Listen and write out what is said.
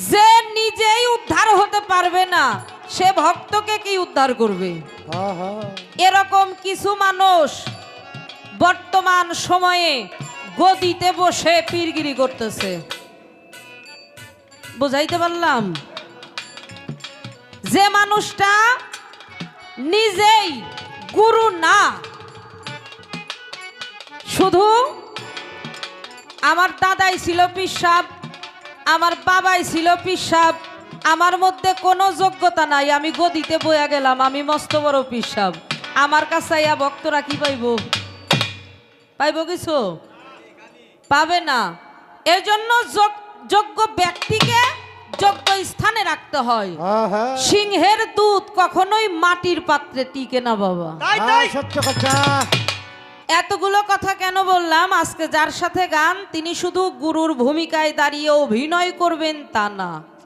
যে নিজেই উদ্ধার হতে পারবে না সে ভক্তকে কি উদ্ধার করবে? এরকম কিছু মানুষ বর্তমান সময়ে গদিতে বসে পীরগিরি করতেছে। বুঝাইতে পারলাম? যে মানুষটা নিজেই গুরু না, শুধু আমার দাদাই ছিল পীর সাহেব, আমার বাবাই ছিল পীর সাহেব, আমার মধ্যে কোনো যোগ্যতা নাই, আমি গদিতে বইয়া গেলাম, আমি মস্ত বড় পীর সাহেব, আমার কাছে আইয়া ভক্তরা কি পাইব? পাইব কিছু? পাবে না। এজন্য যোগ্য ব্যক্তিকে যোগ্য স্থানে রাখতে হয়। সিংহের দুধ কখনোই মাটির পাত্রে টিকে না বাবা। সত্য কথা। এতগুলো কথা কেন বললাম? আজকে যার সাথে গান তিনি শুধু গুরুর ভূমিকায় দাঁড়িয়ে অভিনয় করবেন তা না।